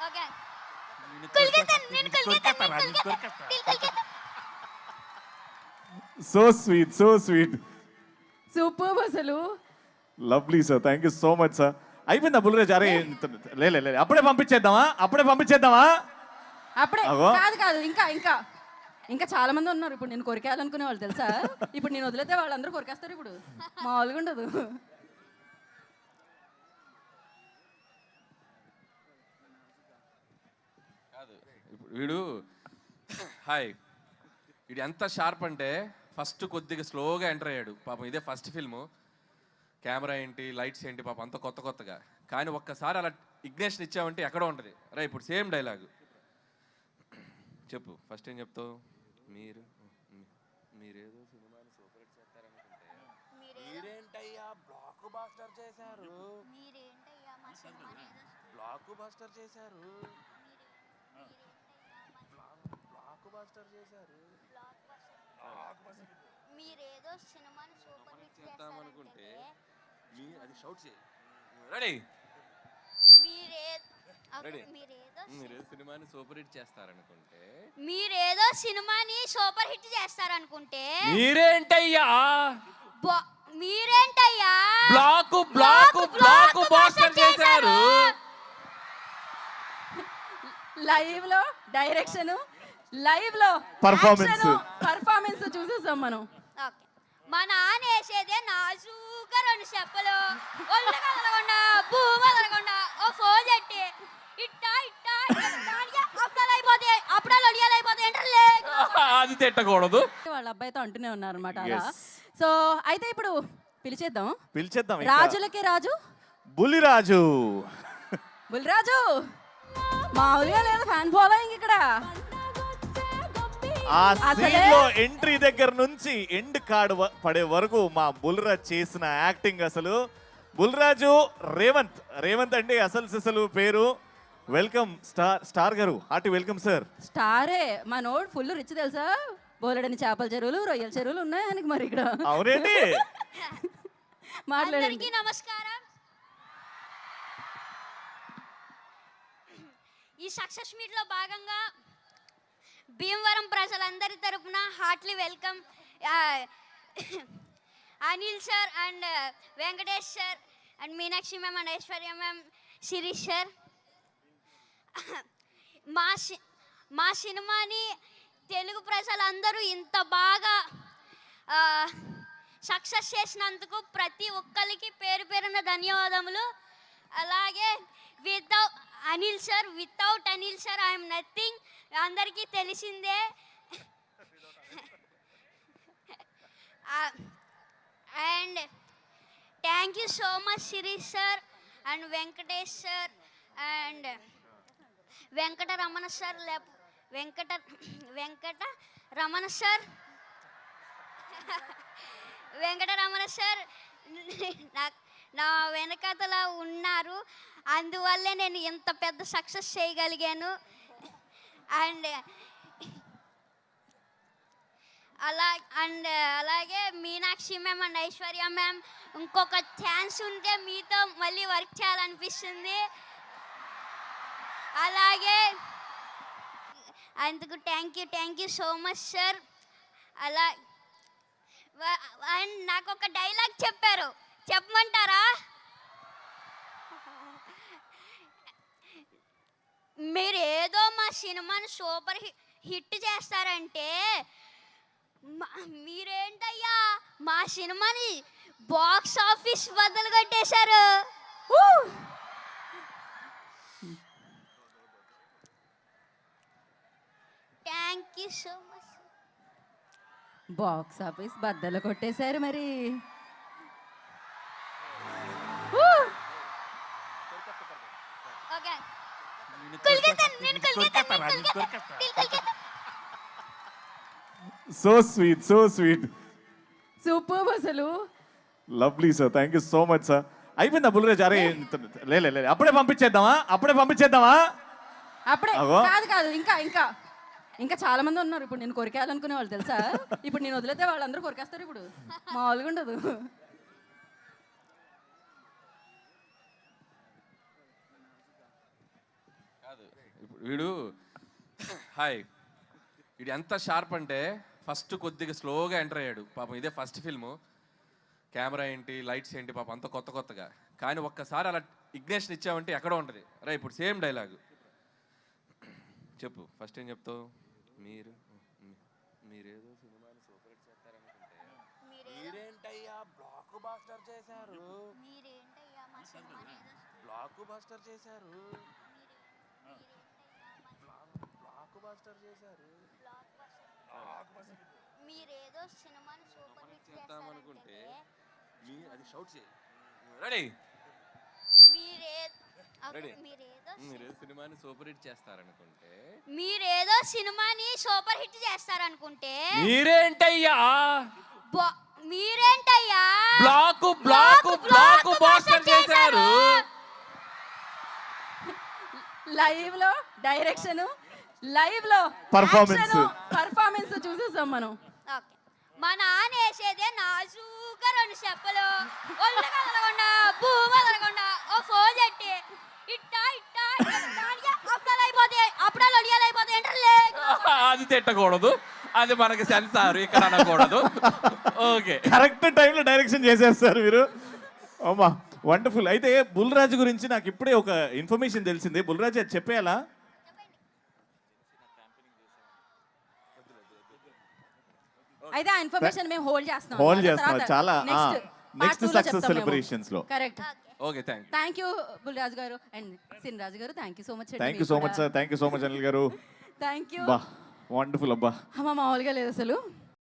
Okay కొల్గేతాను నేను కొల్గేతాను so sweet, so sweet, super అసలు. Lovely sir, thank you so much sir. అయిపోయిందా బుల్రాజ్? అరే లే అప్పుడే పంపించేద్దామా? అప్పుడే అగో. కాదు కాదు ఇంకా ఇంకా ఇంకా చాలా మంది ఉన్నారు ఇప్పుడు నేను కొరికేయాలనుకునే వాళ్ళు తెలుసా. ఇప్పుడు నేను వదిలేతే వాళ్ళందరూ కొరికేస్తారు ఇప్పుడు, మామూలుగా ఉండదు. వీడు హాయ్, వీడు ఎంత షార్ప్ అంటే ఫస్ట్ కొద్దిగా స్లోగా ఎంటర్ అయ్యాడు పాపం. ఇదే ఫస్ట్ ఫిల్ము, కెమెరా ఏంటి లైట్స్ ఏంటి పాపం అంత కొత్తగా. కానీ ఒక్కసారి అలా ఇగ్నేషన్ ఇచ్చామంటే ఎక్కడో ఉంటుంది. రా ఇప్పుడు సేమ్ డైలాగు చెప్పు. ఫస్ట్ ఏం చెప్తావు? మీరేదో సినిమాని సూపర్ హిట్ చేస్తారనుకుంటే మీరేంటయ్యా బ్లాక్ బాస్టర్ చేశారు, బ్లాక్ బాస్టర్ చేశారు, బ్లాక్ బాస్టర్ చేశారు. మీరేదో సినిమాని సూపర్ హిట్ చేద్దామనుకుంటే అది షౌట్ చేయి. రెడీ? మీరేదో సినిమాని సూపర్ హిట్ చేస్తారనుకుంటే మీరేంటయ్యా బ్లాక్ బ్లాక్ బ్లాక్ బాస్టర్ చేశారు. లైవ్ లో డైరెక్షన్, లైవ్ లో పర్ఫార్మెన్స్ చూసేసాం మనం. ఓకే మా నాన్న వేసేదే నాజూగా 2 చెప్పలు ఒళ్ళు కదలకుండా భూమి కదలకుండా ఓ ఫోన్ చెట్టి ఇట్టా ఇట్టా అప్పుడాలు అడియాలైపోతాయి ఏంటలే. అది తిట్టకూడదు. వాళ్ళ అబ్బాయితో అంటూనే ఉన్నారు అనమాట అలా. సో అయితే ఇప్పుడు పిలిచేద్దాం ఇంకా. రాజులకే రాజు బుల్లిరాజు. బుల్లిరాజు మామూలుగా లేదు, ఫ్యాన్ ఫాలోయింగ్ ఇక్కడ. ఆ సీన్ లో ఎంట్రీ దగ్గర నుంచి ఎండ్ కార్డ్ పడే వరకు మా బుల్రాజ్ చేసిన యాక్టింగ్ అసలు. బుల్రాజు రేవంత్ అంటే అసలు పేరు. వెల్కమ్ స్టార్ గారు, హార్టీ వెల్కమ్ సార్. స్టారే మా నోడ్ ఫుల్ రిచ్ తెలుసా. బోలెడని చేపల చెరువులు, రొయ్యల చెరువులు ఉన్నాయి ఆయనకి మరి ఇక్కడ. అవునండి. అందరికీ నమస్కారం. ఈ సక్సెస్ మీట్ లో భాగంగా భీమవరం ప్రజలందరి తరపున heartily welcome Anil sir and Venkatesh sir and Meenakshi ma'am and Aishwarya ma'am, Shirish sir. మా సినిమాని తెలుగు ప్రజలందరూ ఇంత బాగా సక్సెస్ చేసినందుకు ప్రతి ఒక్కరికి పేరు పేరున ధన్యవాదములు. అలాగే without Anil sir I'm nothing, అందరికీ తెలిసిందే. And thank you so much Shirish sir and Venkatesh sir and Venkataramana sir. Venkataramana sir నా వెనకతల ఉన్నారు, అందువల్లే నేను ఇంత పెద్ద సక్సెస్ చేయగలిగాను. అండ్ అలాగే Meenakshi ma'am and Aishwarya ma'am, ఇంకొక ఛాన్స్ ఉంటే మీతో మళ్ళీ వర్క్ చేయాలనిపిస్తుంది. అలాగే అందుకు thank you so much sir. And నాకు ఒక డైలాగ్ చెప్పారు, చెప్పమంటారా? మీరు ఏదో మా సినిమాని సూపర్ హిట్ చేస్తారంటే మీరేంటయ్యా మా సినిమాని బాక్స్ ఆఫీస్ బద్దలు కొట్టేశారు. Thank you so much. Box office బద్దలు కొట్టేశారు మరి. Okay so sweet, so sweet, super అసలు. Lovely sir, thank you so much sir. అయిపోయిందా బుల్రాజ్? అరే అప్పుడే పంపించేద్దామా? అప్పుడే అగో. కాదు కాదు ఇంకా ఇంకా ఇంకా చాలా మంది ఉన్నారు ఇప్పుడు నేను కొరికేయాలనుకునే వాళ్ళు తెలుసా. ఇప్పుడు నేను వదిలేతే వాళ్ళందరూ కొరికేస్తారు ఇప్పుడు, మామూలుగా ఉండదు. కాదు ఇప్పుడు వీడు హాయ్ వీడు ఎంత షార్ప్ అంటే ఫస్ట్ కొద్దిగా స్లోగా ఎంటర్ అయ్యాడు పాపం ఇదే ఫస్ట్ ఫిల్ము కెమెరా ఏంటి లైట్స్ ఏంటి పాపం అంత కొత్తగా కానీ ఒక్కసారి అలా ఇగ్నేషన్ ఇచ్చామంటే ఎక్కడో ఉంటుంది రా ఇప్పుడు సేమ్ డైలాగు చెప్పు ఫస్ట్ ఏం చెప్తావు మీరేదో సినిమాని సూపర్ హిట్ చేస్తారనుకుంటే మీరేంటయ్యా బ్లాక్ బాస్టర్ చేశారు బ్లాక్ బాస్టర్ చేశారు మీరేదో సినిమాని సూపర్ హిట్ చేద్దామనుకుంటే అది షౌట్ చేయి రెడీ మీరేదో సినిమాని సూపర్ హిట్ చేస్తారనుకుంటే మీరేంటయ్యా మీరేంటయ్యా బ్లాక్ బాస్టర్ చేశారు లైవ్ లో డైరెక్షన్ లైవ్ లో పర్ఫార్మెన్స్ చూసేసాం మనం. ఓకే మా నాన్న వేసేదే నాజూగా 2 చెప్పలు ఒళ్ళు కదలకుండా భూమి కదలకుండా ఓ ఫోన్ చెట్టి ఇట్టా అప్పుడాలు ఒడియాలైపోతాయి అది తిట్టకూడదు అది మనకి సెన్సార్ ఇక్కడ అనకూడదు ఓకే కరెక్ట్ టైంలో డైరెక్షన్ చేసేస్తారు మీరు. అమ్మా వండర్ఫుల్. అయితే బుల్రాజు గురించి నాకు ఇప్పుడే ఒక ఇన్ఫర్మేషన్ తెలిసింది. బుల్రాజు అది చెప్పేయాలా? అయితే ఆ ఇన్ఫర్మేషన్ మేము హోల్డ్ చేస్తున్నాం. చాలా నెక్స్ట్ సక్సెస్ సెలబ్రేషన్స్ లో. Correct. Okay thank you Bulraju గారు అండ్ సిన్రాజు గారు. Thank you so much. Thank you so much sir. Thank you so much Anil గారు. Thank you. వండర్ఫుల్ అబ్బా. అమ్మ మామూలుగా లేదు అసలు.